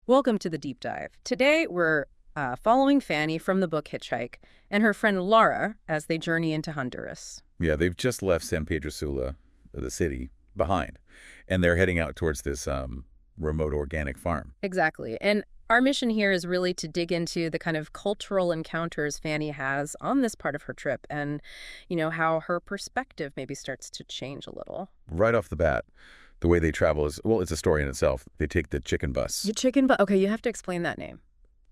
Welcome to the deep dive. Today we're following Fanny from the book Hitchhike and her friend Lara as they journey into Honduras. Yeah, they've just left San Pedro Sula, the city, behind, and they're heading out towards this remote organic farm. Exactly. And our mission here is really to dig into the kind of cultural encounters Fanny has on this part of her trip and, how her perspective maybe starts to change a little. Right off the bat, the way they travel is, well, it's a story in itself. They take the chicken bus. Your chicken, okay, you have to explain that name.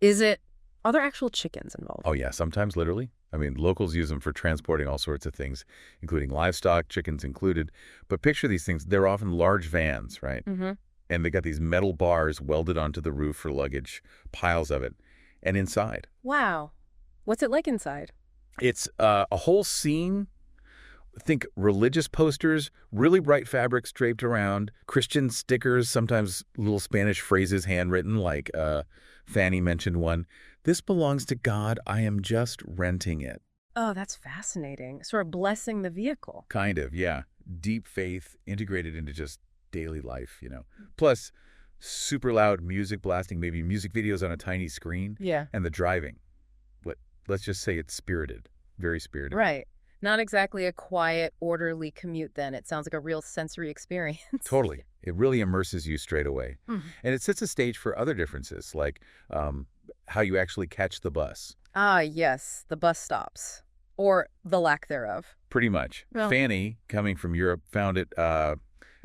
Are there actual chickens involved? Oh, yeah, sometimes literally. I mean, locals use them for transporting all sorts of things, including livestock, chickens included. But picture these things. They're often large vans, right? Mm-hmm. And they got these metal bars welded onto the roof for luggage, piles of it. And inside, Wow. What's it like inside? it's a whole scene. Think religious posters, really bright fabrics draped around, Christian stickers, sometimes little Spanish phrases handwritten, like Fanny mentioned one. This belongs to God. I am just renting it. Oh, that's fascinating. Sort of blessing the vehicle. Kind of, yeah. Deep faith integrated into just daily life. Plus, super loud music blasting, maybe music videos on a tiny screen. Yeah. And the driving. Let's just say it's spirited. Very spirited. Right. Not exactly a quiet, orderly commute then. It sounds like a real sensory experience. Totally. It really immerses you straight away. Mhm. And it sets a stage for other differences, like how you actually catch the bus. Ah, yes, the bus stops. Or the lack thereof. Pretty much. Well- Fanny, coming from Europe, found it a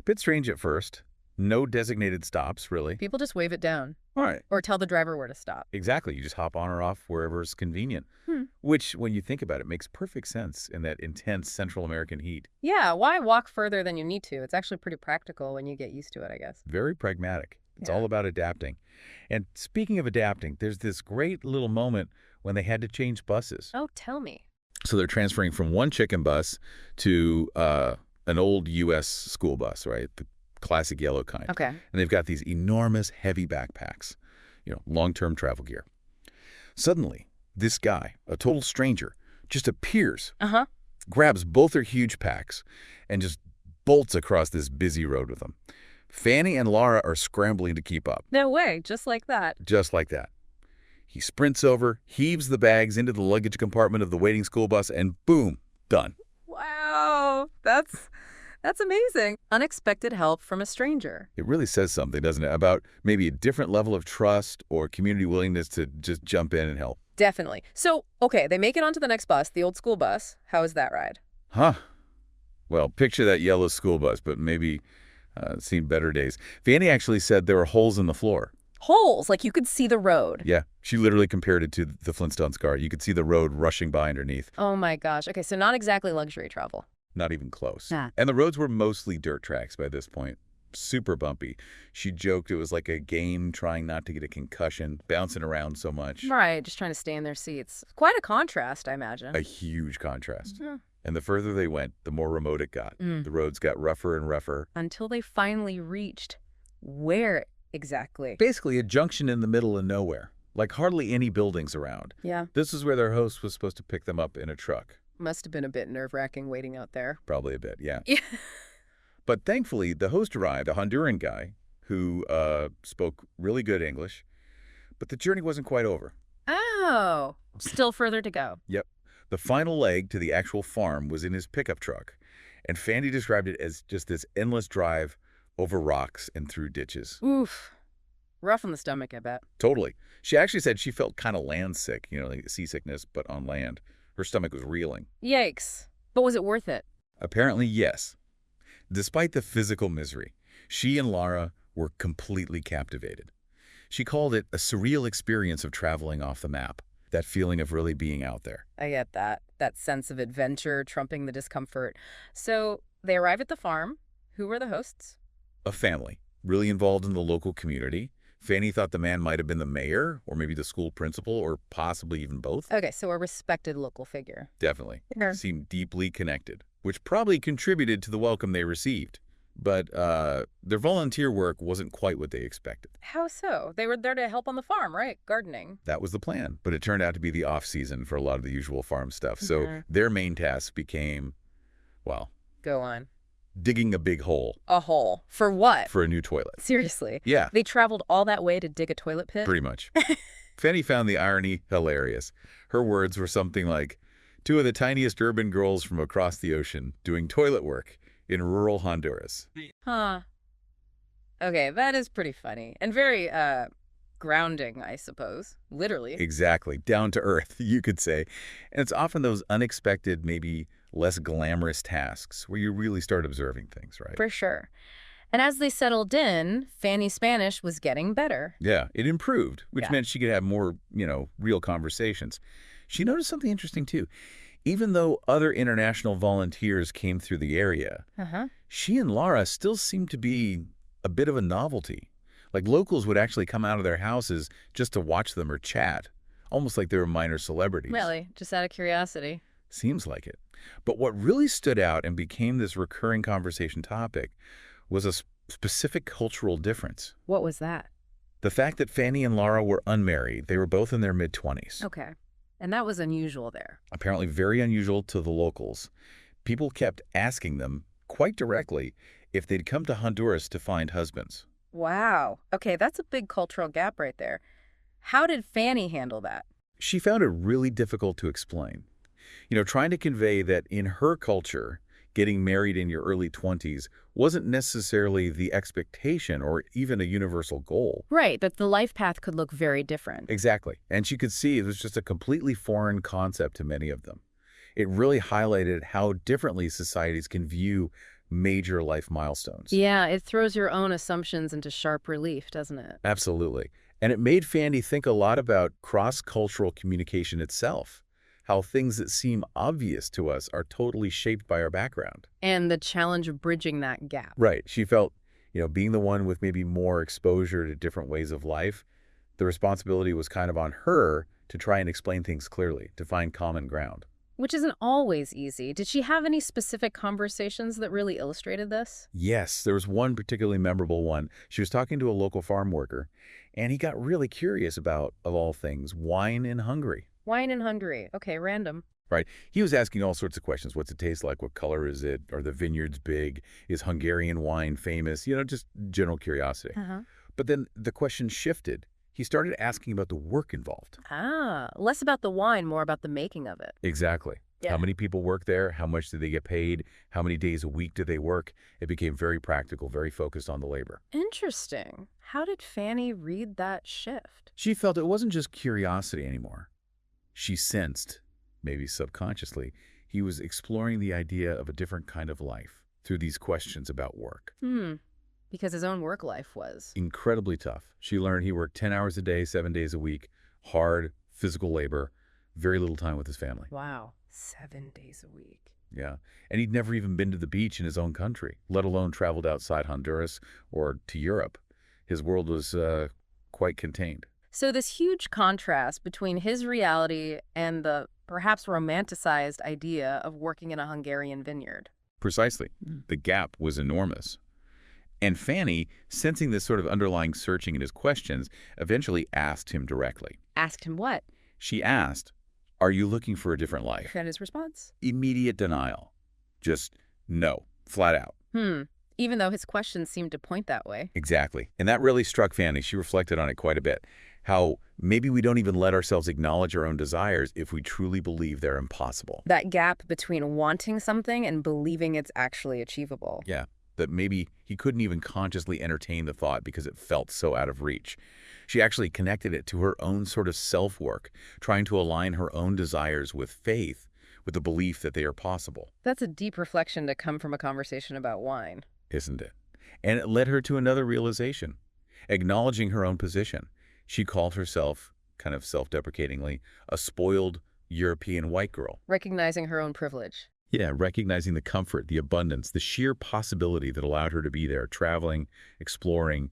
bit strange at first. No designated stops, really. People just wave it down. All right. Or tell the driver where to stop. Exactly. You just hop on or off wherever is convenient. Which, when you think about it, makes perfect sense in that intense Central American heat. Yeah, why walk further than you need to? It's actually pretty practical when you get used to it, I guess. Very pragmatic. It's Yeah. all about adapting. And speaking of adapting, there's this great little moment when they had to change buses. Oh, tell me. So they're transferring from one chicken bus to an old U.S. school bus, right? The classic yellow kind. Okay. And they've got these enormous, heavy backpacks, long-term travel gear. Suddenly, this guy, a total stranger, just appears, Uh-huh. grabs both their huge packs, and just bolts across this busy road with them. Fanny and Lara are scrambling to keep up, No way, just like that. just like that. He sprints over, heaves the bags into the luggage compartment of the waiting school bus, and boom, done. Wow, that's amazing. Unexpected help from a stranger. It really says something, doesn't it, about maybe a different level of trust or community willingness to just jump in and help. Definitely. So, okay, they make it onto the next bus, the old school bus. How is that ride? Huh. Well, picture that yellow school bus, but maybe seen better days. Fanny actually said there were holes in the floor. Holes, like you could see the road. Yeah, she literally compared it to the Flintstones car. You could see the road rushing by underneath. Oh my gosh. Okay, so not exactly luxury travel. Not even close. Nah. And the roads were mostly dirt tracks by this point. Super bumpy. She joked it was like a game trying not to get a concussion, bouncing around so much. Right, just trying to stay in their seats. Quite a contrast, I imagine. A huge contrast. Mhm. And the further they went, the more remote it got. Mm. The roads got rougher and rougher. Until they finally reached where exactly? Basically a junction in the middle of nowhere, like hardly any buildings around. Yeah, This is where their host was supposed to pick them up in a truck. must have been a bit nerve-wracking waiting out there. Probably a bit, yeah. Yeah. But thankfully, the host arrived, a Honduran guy who spoke really good English. But the journey wasn't quite over. Oh, still further to go. Yep. The final leg to the actual farm was in his pickup truck. And Fanny described it as just this endless drive over rocks and through ditches. Oof. Rough on the stomach, I bet. Totally. She actually said she felt kind of land sick, like seasickness, but on land. Her stomach was reeling. Yikes. But was it worth it? Apparently, yes. Despite the physical misery, she and Lara were completely captivated. She called it a surreal experience of traveling off the map, that feeling of really being out there. I get that. That sense of adventure trumping the discomfort. So they arrive at the farm. Who were the hosts? A family, really involved in the local community. Fanny thought the man might have been the mayor, or maybe the school principal, or possibly even both. Okay, so a respected local figure. Definitely. Yeah. Seemed deeply connected, which probably contributed to the welcome they received. But their volunteer work wasn't quite what they expected. How so? They were there to help on the farm, right? Gardening. That was the plan, but it turned out to be the off-season for a lot of the usual farm stuff. So Mhm. their main task became, well, Go on. digging a big hole A hole. For what? for a new toilet. Seriously. Yeah, They traveled all that way to dig a toilet pit? pretty much. Fanny found the irony hilarious. Her words were something like, two of the tiniest urban girls from across the ocean doing toilet work in rural Honduras. Huh. Okay, that is pretty funny. And very, grounding, I suppose. Literally. Exactly. Down to earth, you could say. And it's often those unexpected, maybe less glamorous tasks where you really start observing things, right? For sure. And as they settled in, Fanny's Spanish was getting better. Yeah, it improved, which Yeah. meant she could have more, real conversations. She noticed something interesting, too. Even though other international volunteers came through the area, Uh-huh. she and Lara still seemed to be a bit of a novelty. Like locals would actually come out of their houses just to watch them or chat, almost like they were minor celebrities. Really, just out of curiosity. Seems like it. But what really stood out and became this recurring conversation topic was a specific cultural difference. What was that? The fact that Fanny and Lara were unmarried. They were both in their mid-20s. Okay. And that was unusual there. Apparently very unusual to the locals. People kept asking them, quite directly, if they'd come to Honduras to find husbands. Wow. Okay, that's a big cultural gap right there. How did Fanny handle that? She found it really difficult to explain. Trying to convey that in her culture, getting married in your early 20s wasn't necessarily the expectation or even a universal goal. Right, that the life path could look very different. Exactly. And she could see it was just a completely foreign concept to many of them. It really highlighted how differently societies can view major life milestones. Yeah, it throws your own assumptions into sharp relief, doesn't it? Absolutely. And it made Fanny think a lot about cross-cultural communication itself, how things that seem obvious to us are totally shaped by our background. And the challenge of bridging that gap. Right. She felt, being the one with maybe more exposure to different ways of life, the responsibility was kind of on her to try and explain things clearly, to find common ground. Which isn't always easy. Did she have any specific conversations that really illustrated this? Yes, there was one particularly memorable one. She was talking to a local farm worker, and he got really curious about, of all things, wine in Hungary. Wine in Hungary. Okay, random. Right. He was asking all sorts of questions. What's it taste like? What color is it? Are the vineyards big? Is Hungarian wine famous? Just general curiosity. Uh-huh. But then the question shifted. He started asking about the work involved. Ah, less about the wine, more about the making of it. Exactly. Yeah. How many people work there? How much do they get paid? How many days a week do they work? It became very practical, very focused on the labor. Interesting. How did Fanny read that shift? She felt it wasn't just curiosity anymore. She sensed, maybe subconsciously, he was exploring the idea of a different kind of life through these questions about work. Because his own work life was. Incredibly tough. She learned he worked 10 hours a day, 7 days a week, hard, physical labor, very little time with his family. Wow. 7 days a week. Yeah. And he'd never even been to the beach in his own country, let alone traveled outside Honduras or to Europe. His world was quite contained. So this huge contrast between his reality and the perhaps romanticized idea of working in a Hungarian vineyard. Precisely. The gap was enormous. And Fanny, sensing this sort of underlying searching in his questions, eventually asked him directly. Asked him what? She asked, "Are you looking for a different life?" And his response? Immediate denial. Just no, flat out. Even though his questions seemed to point that way. Exactly. And that really struck Fanny. She reflected on it quite a bit. How maybe we don't even let ourselves acknowledge our own desires if we truly believe they're impossible. That gap between wanting something and believing it's actually achievable. Yeah. That maybe he couldn't even consciously entertain the thought because it felt so out of reach. She actually connected it to her own sort of self-work, trying to align her own desires with faith, with the belief that they are possible. That's a deep reflection to come from a conversation about wine. Isn't it? And it led her to another realization. Acknowledging her own position, she called herself, kind of self-deprecatingly, a spoiled European white girl. Recognizing her own privilege. Yeah, recognizing the comfort, the abundance, the sheer possibility that allowed her to be there, traveling, exploring,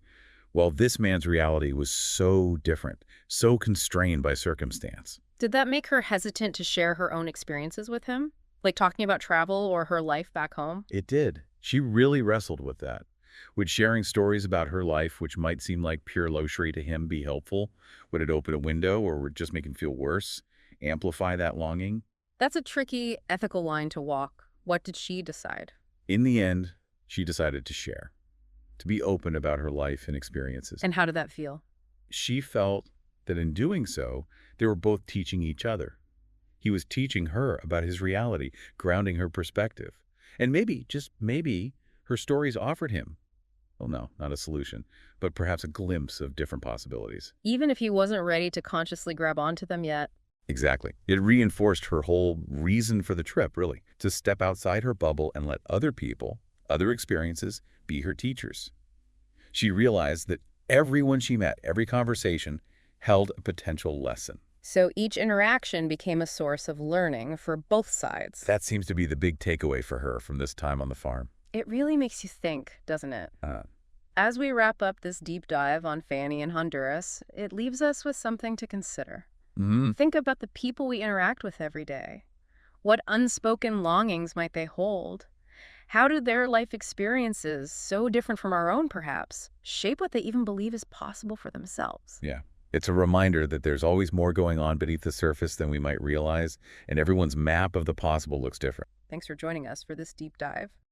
while this man's reality was so different, so constrained by circumstance. Did that make her hesitant to share her own experiences with him? Like talking about travel or her life back home? It did. She really wrestled with that. Would sharing stories about her life, which might seem like pure luxury to him, be helpful? Would it open a window, or would it just make him feel worse? Amplify that longing? That's a tricky ethical line to walk. What did she decide? In the end, She decided to share, to be open about her life and experiences. And how did that feel? She felt that in doing so, they were both teaching each other. He was teaching her about his reality, grounding her perspective. And maybe, just maybe, her stories offered him, well, no, not a solution, but perhaps a glimpse of different possibilities. Even if he wasn't ready to consciously grab onto them yet. Exactly. It reinforced her whole reason for the trip, really, to step outside her bubble and let other people, other experiences, be her teachers. She realized that everyone she met, every conversation, held a potential lesson. So each interaction became a source of learning for both sides. That seems to be the big takeaway for her from this time on the farm. It really makes you think, doesn't it? Uh, As we wrap up this deep dive on Fanny and Honduras, it leaves us with something to consider. mm, Think about the people we interact with every day. What unspoken longings might they hold? How do their life experiences, so different from our own perhaps, shape what they even believe is possible for themselves? yeah. It's a reminder that there's always more going on beneath the surface than we might realize, and everyone's map of the possible looks different. Thanks for joining us for this deep dive.